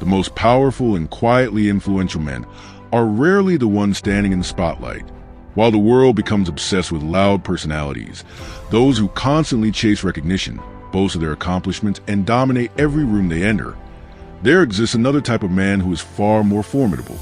The most powerful and quietly influential men are rarely the ones standing in the spotlight. While the world becomes obsessed with loud personalities, those who constantly chase recognition, boast of their accomplishments, and dominate every room they enter, there exists another type of man who is far more formidable.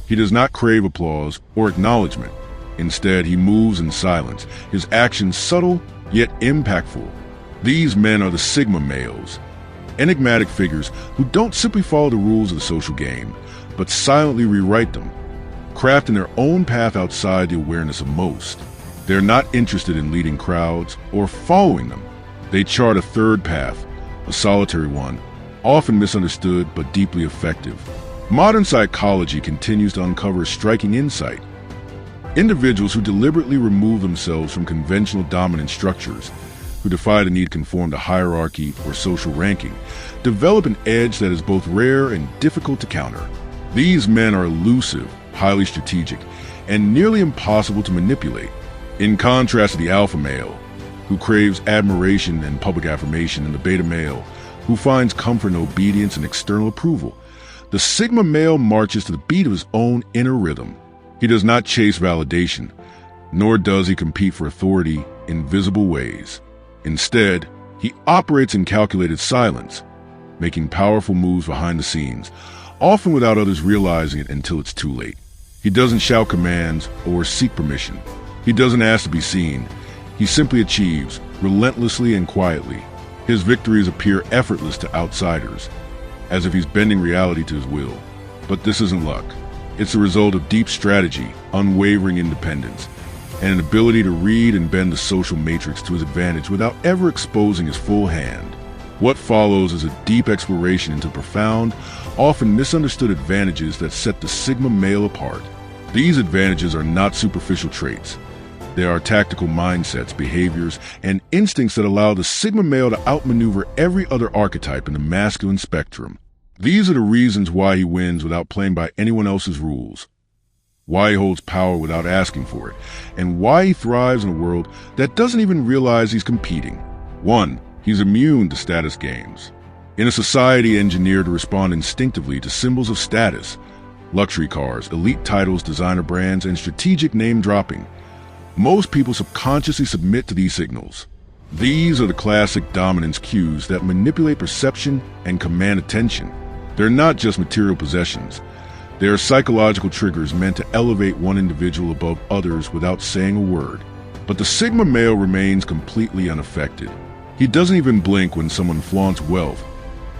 He does not crave applause or acknowledgement. Instead, he moves in silence, his actions subtle yet impactful. These men are the Sigma males, enigmatic figures who don't simply follow the rules of the social game, but silently rewrite them, crafting their own path outside the awareness of most. They're not interested in leading crowds or following them. They chart a third path, a solitary one, often misunderstood but deeply effective. Modern psychology continues to uncover a striking insight. Individuals who deliberately remove themselves from conventional dominant structures, who defy the need to conform to hierarchy or social ranking, develop an edge that is both rare and difficult to counter. These men are elusive, highly strategic, and nearly impossible to manipulate. In contrast to the alpha male, who craves admiration and public affirmation, and the beta male, who finds comfort in obedience and external approval, the Sigma male marches to the beat of his own inner rhythm. He does not chase validation, nor does he compete for authority in visible ways. Instead, he operates in calculated silence, making powerful moves behind the scenes, often without others realizing it until it's too late. He doesn't shout commands or seek permission. He doesn't ask to be seen. He simply achieves, relentlessly and quietly. His victories appear effortless to outsiders, as if he's bending reality to his will. But this isn't luck. It's the result of deep strategy, unwavering independence, and an ability to read and bend the social matrix to his advantage without ever exposing his full hand. What follows is a deep exploration into profound, often misunderstood advantages that set the Sigma male apart. These advantages are not superficial traits. They are tactical mindsets, behaviors, and instincts that allow the Sigma male to outmaneuver every other archetype in the masculine spectrum. These are the reasons why he wins without playing by anyone else's rules, why he holds power without asking for it, and why he thrives in a world that doesn't even realize he's competing. 1. He's immune to status games. In a society engineered to respond instinctively to symbols of status, luxury cars, elite titles, designer brands, and strategic name-dropping, most people subconsciously submit to these signals. These are the classic dominance cues that manipulate perception and command attention. They're not just material possessions. They are psychological triggers meant to elevate one individual above others without saying a word. But the Sigma male remains completely unaffected. He doesn't even blink when someone flaunts wealth,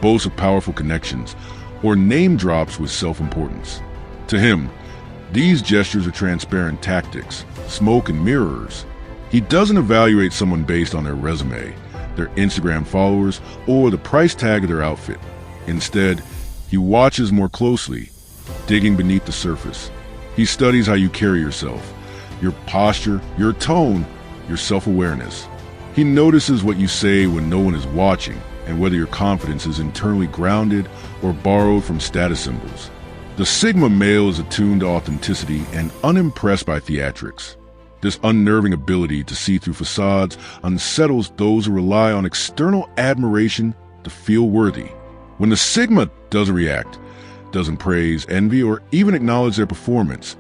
boasts of powerful connections, or name drops with self-importance. To him, these gestures are transparent tactics, smoke and mirrors. He doesn't evaluate someone based on their resume, their Instagram followers, or the price tag of their outfit. Instead, he watches more closely, digging beneath the surface. He studies how you carry yourself, your posture, your tone, your self-awareness. He notices what you say when no one is watching, and whether your confidence is internally grounded or borrowed from status symbols. The Sigma male is attuned to authenticity and unimpressed by theatrics. This unnerving ability to see through facades unsettles those who rely on external admiration to feel worthy. When the Sigma doesn't react, doesn't praise, envy, or even acknowledge their performance,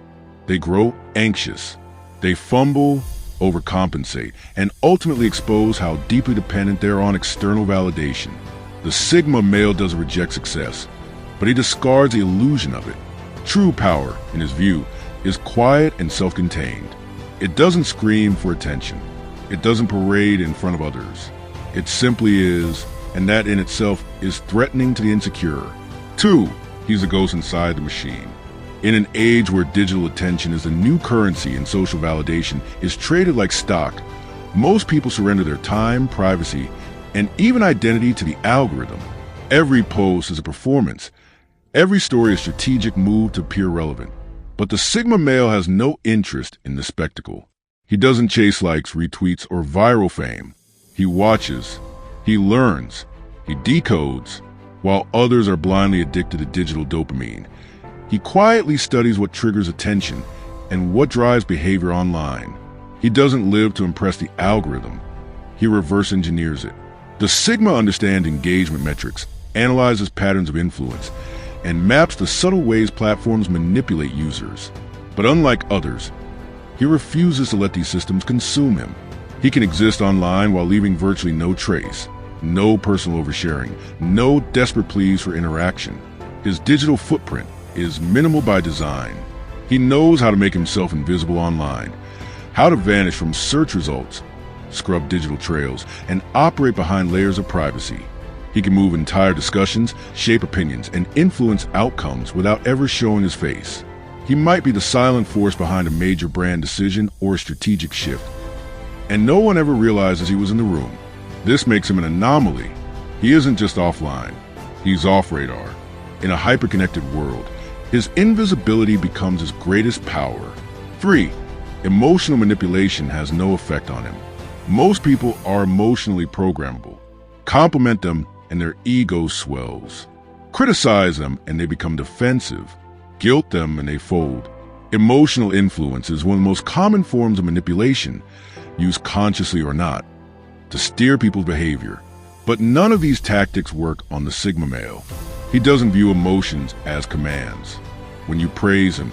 they grow anxious. They fumble, overcompensate, and ultimately expose how deeply dependent they are on external validation. The Sigma male doesn't reject success, but he discards the illusion of it. True power, in his view, is quiet and self-contained. It doesn't scream for attention. It doesn't parade in front of others. It simply is, and that in itself is threatening to the insecure. 2. He's a ghost inside the machine. In an age where digital attention is the new currency and social validation is traded like stock, most people surrender their time, privacy, and even identity to the algorithm. Every post is a performance. Every story is a strategic move to appear relevant. But the Sigma male has no interest in the spectacle. He doesn't chase likes, retweets, or viral fame. He watches, he learns, he decodes, while others are blindly addicted to digital dopamine. He quietly studies what triggers attention and what drives behavior online. He doesn't live to impress the algorithm. He reverse engineers it. The Sigma understands engagement metrics, analyzes patterns of influence, and maps the subtle ways platforms manipulate users. But unlike others, he refuses to let these systems consume him. He can exist online while leaving virtually no trace, no personal oversharing, no desperate pleas for interaction. His digital footprint is minimal by design. He knows how to make himself invisible online, how to vanish from search results, scrub digital trails, and operate behind layers of privacy. He can move entire discussions, shape opinions, and influence outcomes without ever showing his face. He might be the silent force behind a major brand decision or a strategic shift, and no one ever realizes he was in the room. This makes him an anomaly. He isn't just offline, he's off radar. In a hyper-connected world, his invisibility becomes his greatest power. 3. Emotional manipulation has no effect on him. Most people are emotionally programmable. Compliment them and their ego swells. Criticize them and they become defensive. Guilt them and they fold. Emotional influence is one of the most common forms of manipulation, used consciously or not, to steer people's behavior. But none of these tactics work on the Sigma male. He doesn't view emotions as commands. When you praise him,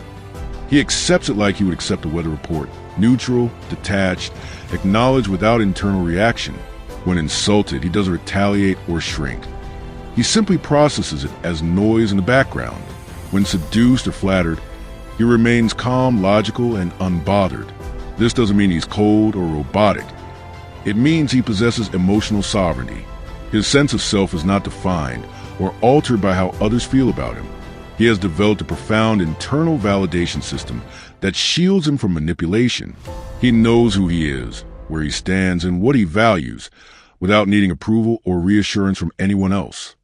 he accepts it like he would accept a weather report, neutral, detached, acknowledged without internal reaction. When insulted, he doesn't retaliate or shrink. He simply processes it as noise in the background. When seduced or flattered, he remains calm, logical, and unbothered. This doesn't mean he's cold or robotic. It means he possesses emotional sovereignty. His sense of self is not defined or altered by how others feel about him. He has developed a profound internal validation system that shields him from manipulation. He knows who he is, where he stands, and what he values, without needing approval or reassurance from anyone else.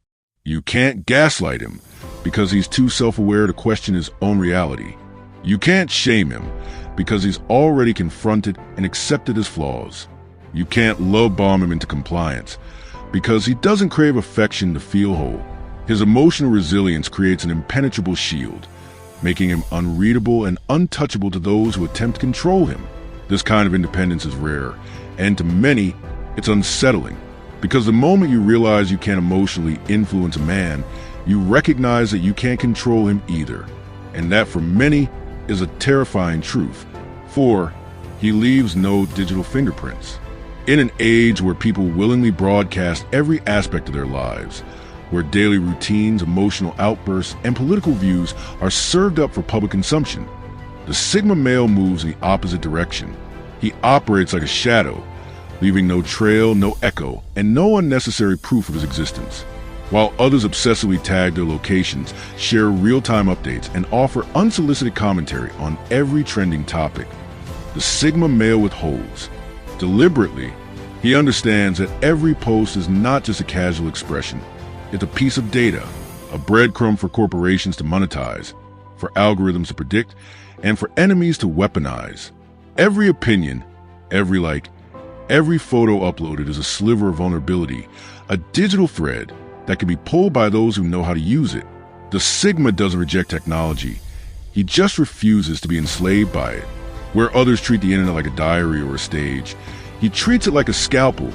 You can't gaslight him, because he's too self-aware to question his own reality. You can't shame him, because he's already confronted and accepted his flaws. You can't love bomb him into compliance, because he doesn't crave affection to feel whole. His emotional resilience creates an impenetrable shield, making him unreadable and untouchable to those who attempt to control him. This kind of independence is rare, and to many, it's unsettling, because the moment you realize you can't emotionally influence a man, you recognize that you can't control him either, and that for many is a terrifying truth. 4. He leaves no digital fingerprints. In an age where people willingly broadcast every aspect of their lives, where daily routines, emotional outbursts, and political views are served up for public consumption, the Sigma male moves in the opposite direction. He operates like a shadow, leaving no trail, no echo, and no unnecessary proof of his existence. While others obsessively tag their locations, share real-time updates, and offer unsolicited commentary on every trending topic, the Sigma male withholds. Deliberately, he understands that every post is not just a casual expression. It's a piece of data, a breadcrumb for corporations to monetize, for algorithms to predict, and for enemies to weaponize. Every opinion, every like, every photo uploaded is a sliver of vulnerability, a digital thread that can be pulled by those who know how to use it. The Sigma doesn't reject technology. He just refuses to be enslaved by it. Where others treat the internet like a diary or a stage, he treats it like a scalpel,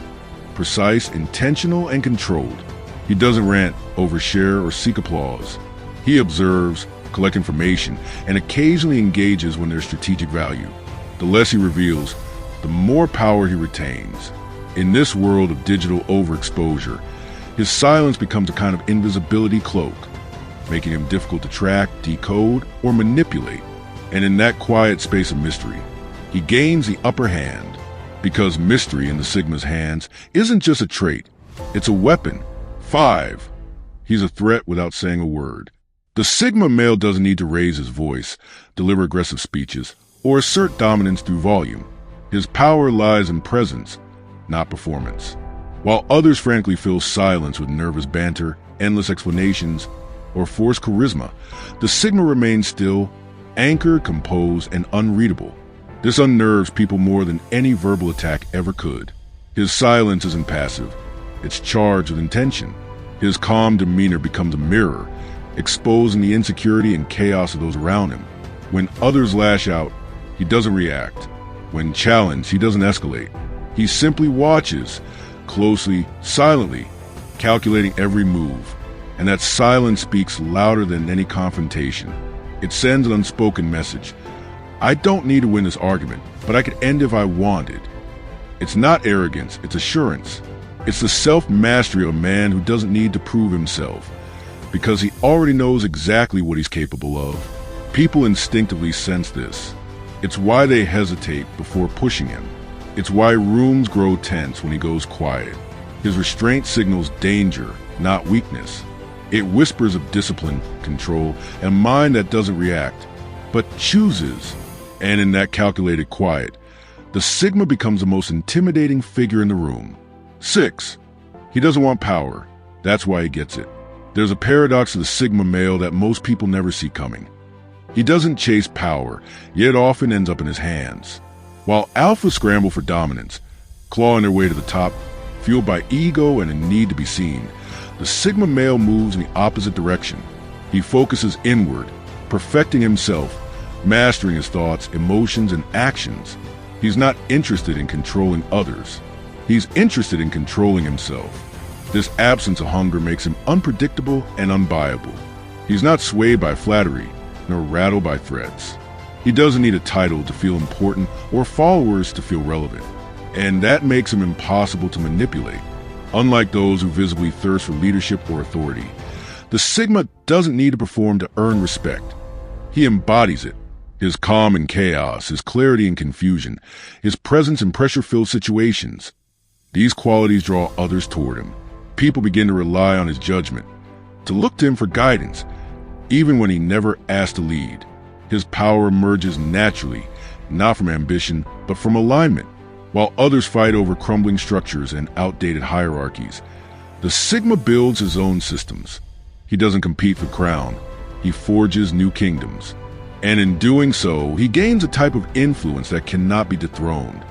precise, intentional, and controlled. He doesn't rant, overshare, or seek applause. He observes, collects information, and occasionally engages when there's strategic value. The less he reveals, the more power he retains. In this world of digital overexposure, his silence becomes a kind of invisibility cloak, making him difficult to track, decode, or manipulate. And in that quiet space of mystery, he gains the upper hand, because mystery in the Sigma's hands isn't just a trait, it's a weapon. 5. He's a threat without saying a word. The Sigma male doesn't need to raise his voice, deliver aggressive speeches, or assert dominance through volume. His power lies in presence, not performance. While others frankly fill silence with nervous banter, endless explanations, or forced charisma, the Sigma remains still, anchored, composed, and unreadable. This unnerves people more than any verbal attack ever could. His silence isn't passive. It's charged with intention. His calm demeanor becomes a mirror, exposing the insecurity and chaos of those around him. When others lash out, he doesn't react. When challenged, he doesn't escalate. He simply watches, closely, silently, calculating every move. and that silence speaks louder than any confrontation. It sends an unspoken message. I don't need to win this argument, but I could end if I wanted. It's not arrogance, it's assurance. It's the self-mastery of a man who doesn't need to prove himself, because he already knows exactly what he's capable of. People instinctively sense this. It's why they hesitate before pushing him. It's why rooms grow tense when he goes quiet. His restraint signals danger, not weakness. It whispers of discipline, control, and mind that doesn't react, but chooses. And in that calculated quiet, the Sigma becomes the most intimidating figure in the room. 6. He doesn't want power. That's why he gets it. There's a paradox to the Sigma male that most people never see coming. He doesn't chase power, yet often ends up in his hands. While alphas scramble for dominance, clawing their way to the top, fueled by ego and a need to be seen, the Sigma male moves in the opposite direction. He focuses inward, perfecting himself, mastering his thoughts, emotions, and actions. He's not interested in controlling others. He's interested in controlling himself. This absence of hunger makes him unpredictable and unbuyable. He's not swayed by flattery, nor rattled by threats. He doesn't need a title to feel important or followers to feel relevant. And that makes him impossible to manipulate. Unlike those who visibly thirst for leadership or authority, the Sigma doesn't need to perform to earn respect. He embodies it. His calm in chaos, his clarity in confusion, his presence in pressure-filled situations. These qualities draw others toward him. People begin to rely on his judgment, to look to him for guidance, even when he never asked to lead. His power emerges naturally, not from ambition, but from alignment. While others fight over crumbling structures and outdated hierarchies, the Sigma builds his own systems. He doesn't compete for crown. He forges new kingdoms. And in doing so, he gains a type of influence that cannot be dethroned,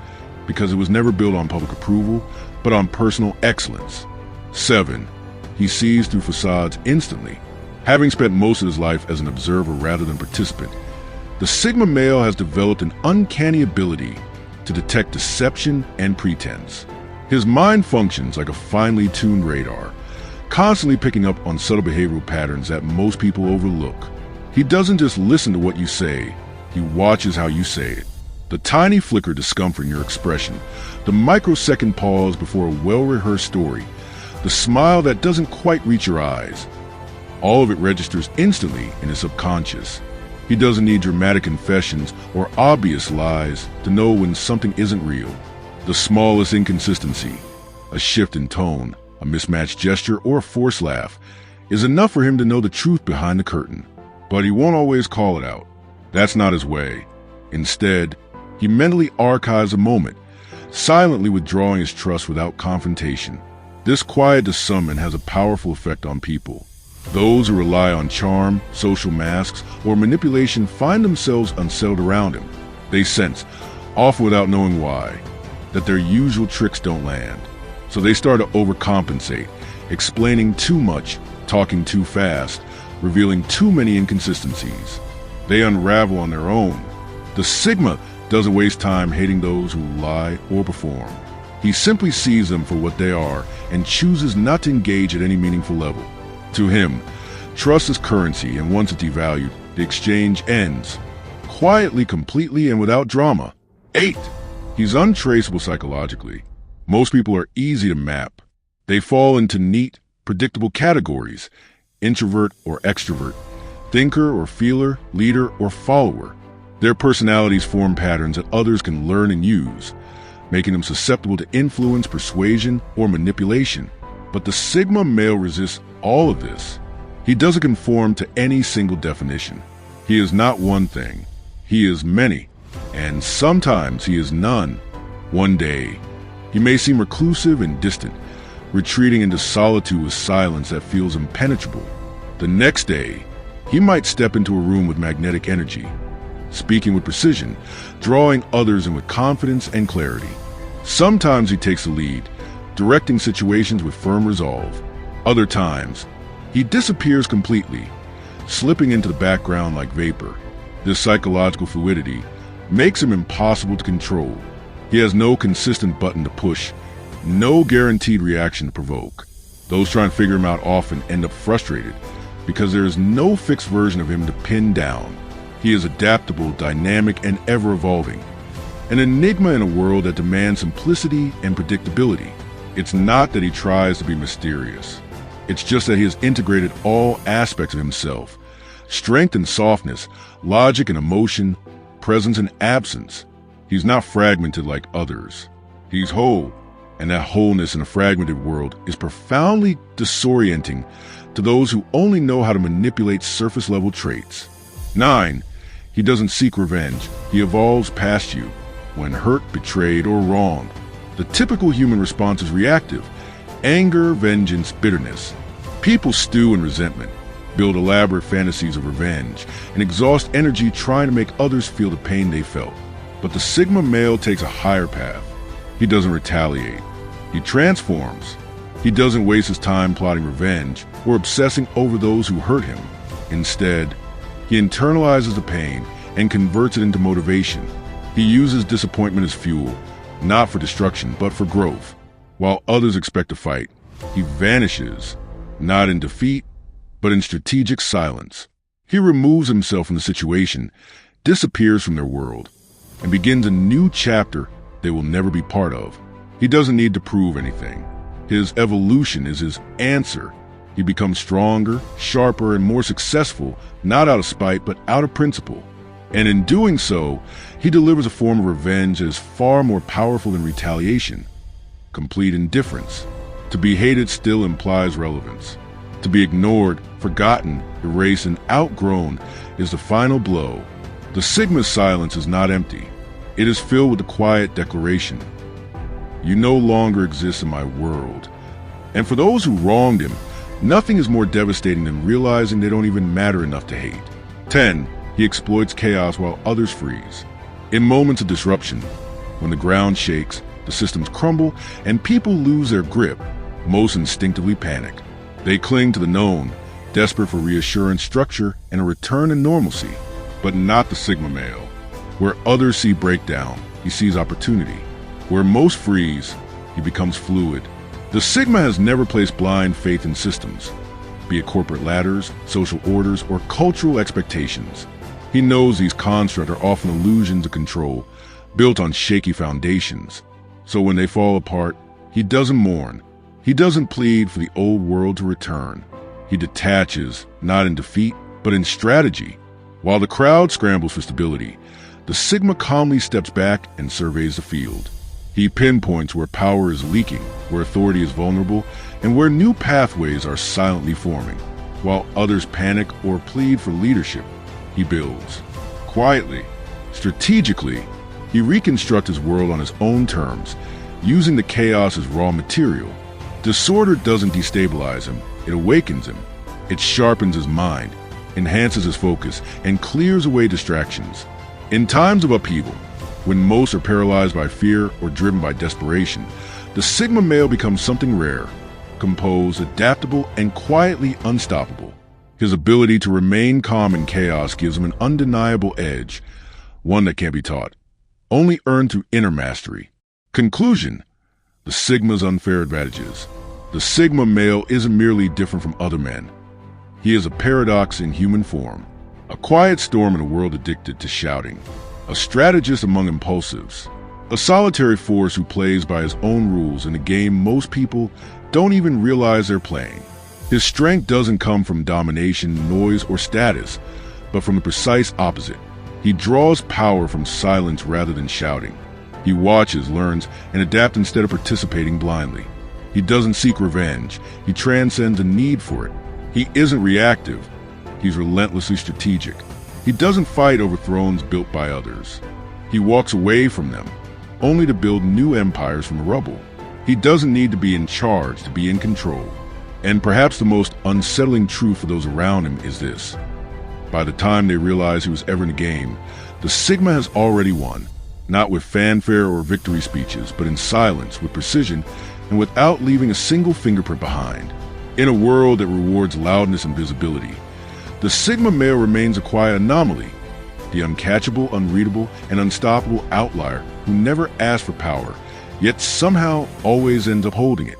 because it was never built on public approval, but on personal excellence. 7. He sees through facades instantly. Having spent most of his life as an observer rather than participant, the Sigma male has developed an uncanny ability to detect deception and pretense. His mind functions like a finely tuned radar, constantly picking up on subtle behavioral patterns that most people overlook. He doesn't just listen to what you say, he watches how you say it. The tiny flicker of discomfort in your expression, the microsecond pause before a well-rehearsed story, the smile that doesn't quite reach your eyes. All of it registers instantly in his subconscious. He doesn't need dramatic confessions or obvious lies to know when something isn't real. The smallest inconsistency, a shift in tone, a mismatched gesture, or a forced laugh, is enough for him to know the truth behind the curtain. But he won't always call it out. That's not his way. Instead, he mentally archives a moment, silently withdrawing his trust without confrontation. This quiet discernment has a powerful effect on people. Those who rely on charm, social masks, or manipulation find themselves unsettled around him. They sense, often without knowing why, that their usual tricks don't land. So they start to overcompensate, explaining too much, talking too fast, revealing too many inconsistencies. They unravel on their own. The Sigma doesn't waste time hating those who lie or perform. He simply sees them for what they are and chooses not to engage at any meaningful level. To him, trust is currency, and once it's devalued, the exchange ends. Quietly, completely, and without drama. 8. He's untraceable psychologically. Most people are easy to map. They fall into neat, predictable categories: introvert or extrovert, thinker or feeler, leader or follower. Their personalities form patterns that others can learn and use, making them susceptible to influence, persuasion, or manipulation. But the Sigma male resists all of this. He doesn't conform to any single definition. He is not one thing. He is many, and sometimes he is none. One day, he may seem reclusive and distant, retreating into solitude with silence that feels impenetrable. The next day, he might step into a room with magnetic energy, speaking with precision, drawing others in with confidence and clarity. Sometimes he takes the lead, directing situations with firm resolve. Other times, he disappears completely, slipping into the background like vapor. This psychological fluidity makes him impossible to control. He has no consistent button to push, no guaranteed reaction to provoke. Those trying to figure him out often end up frustrated because there is no fixed version of him to pin down. He is adaptable, dynamic, and ever-evolving. An enigma in a world that demands simplicity and predictability. It's not that he tries to be mysterious. It's just that he has integrated all aspects of himself. Strength and softness, logic and emotion, presence and absence. He's not fragmented like others. He's whole, and that wholeness in a fragmented world is profoundly disorienting to those who only know how to manipulate surface-level traits. 9. He doesn't seek revenge. He evolves past you when hurt, betrayed, or wronged. The typical human response is reactive. Anger, vengeance, bitterness. People stew in resentment, build elaborate fantasies of revenge, and exhaust energy trying to make others feel the pain they felt. But the Sigma male takes a higher path. He doesn't retaliate. He transforms. He doesn't waste his time plotting revenge or obsessing over those who hurt him. Instead, he internalizes the pain and converts it into motivation. He uses disappointment as fuel, not for destruction, but for growth. While others expect a fight, he vanishes, not in defeat, but in strategic silence. He removes himself from the situation, disappears from their world, and begins a new chapter they will never be part of. He doesn't need to prove anything. His evolution is his answer. He becomes stronger, sharper, and more successful, not out of spite, but out of principle. And in doing so, he delivers a form of revenge that is far more powerful than retaliation. Complete indifference. To be hated still implies relevance. To be ignored, forgotten, erased, and outgrown is the final blow. The Sigma's silence is not empty. It is filled with the quiet declaration: you no longer exist in my world. And for those who wronged him, nothing is more devastating than realizing they don't even matter enough to hate. 10. He exploits chaos while others freeze. In moments of disruption, when the ground shakes, the systems crumble, and people lose their grip, most instinctively panic. They cling to the known, desperate for reassurance, structure, and a return to normalcy. But not the Sigma male. Where others see breakdown, he sees opportunity. Where most freeze, he becomes fluid. The Sigma has never placed blind faith in systems, be it corporate ladders, social orders, or cultural expectations. He knows these constructs are often illusions of control, built on shaky foundations. So when they fall apart, he doesn't mourn. He doesn't plead for the old world to return. He detaches, not in defeat, but in strategy. While the crowd scrambles for stability, the Sigma calmly steps back and surveys the field. He pinpoints where power is leaking, where authority is vulnerable, and where new pathways are silently forming. While others panic or plead for leadership, he builds. Quietly, strategically, he reconstructs his world on his own terms, using the chaos as raw material. Disorder doesn't destabilize him, it awakens him. It sharpens his mind, enhances his focus, and clears away distractions. In times of upheaval, when most are paralyzed by fear or driven by desperation, the Sigma male becomes something rare, composed, adaptable, and quietly unstoppable. His ability to remain calm in chaos gives him an undeniable edge, one that can't be taught, only earned through inner mastery. Conclusion: the Sigma's unfair advantages. The Sigma male isn't merely different from other men. He is a paradox in human form, a quiet storm in a world addicted to shouting, a strategist among impulsives, a solitary force who plays by his own rules in a game most people don't even realize they're playing. His strength doesn't come from domination, noise, or status, but from the precise opposite. He draws power from silence rather than shouting. He watches, learns, and adapts instead of participating blindly. He doesn't seek revenge. He transcends the need for it. He isn't reactive. He's relentlessly strategic. He doesn't fight over thrones built by others. He walks away from them, only to build new empires from the rubble. He doesn't need to be in charge to be in control. And perhaps the most unsettling truth for those around him is this: by the time they realize he was ever in the game, the Sigma has already won, not with fanfare or victory speeches, but in silence, with precision, and without leaving a single fingerprint behind. In a world that rewards loudness and visibility, the Sigma male remains a quiet anomaly, the uncatchable, unreadable, and unstoppable outlier who never asked for power, yet somehow always ends up holding it.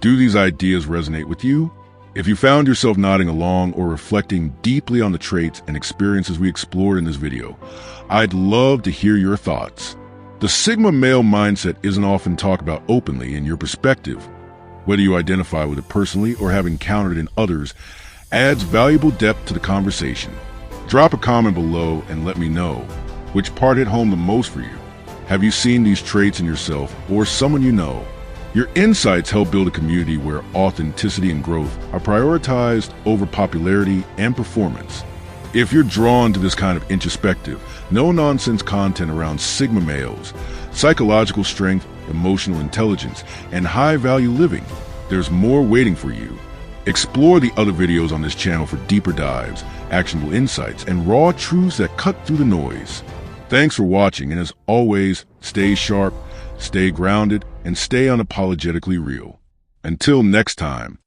Do these ideas resonate with you? If you found yourself nodding along or reflecting deeply on the traits and experiences we explored in this video, I'd love to hear your thoughts. The Sigma male mindset isn't often talked about openly, and your perspective, whether you identify with it personally or have encountered it in others, adds valuable depth to the conversation. Drop a comment below and let me know which part hit home the most for you. Have you seen these traits in yourself or someone you know? Your insights help build a community where authenticity and growth are prioritized over popularity and performance. If you're drawn to this kind of introspective, no-nonsense content around Sigma males, psychological strength, emotional intelligence, and high-value living, there's more waiting for you. Explore the other videos on this channel for deeper dives, actionable insights, and raw truths that cut through the noise. Thanks for watching, and as always, stay sharp, stay grounded, and stay unapologetically real. Until next time,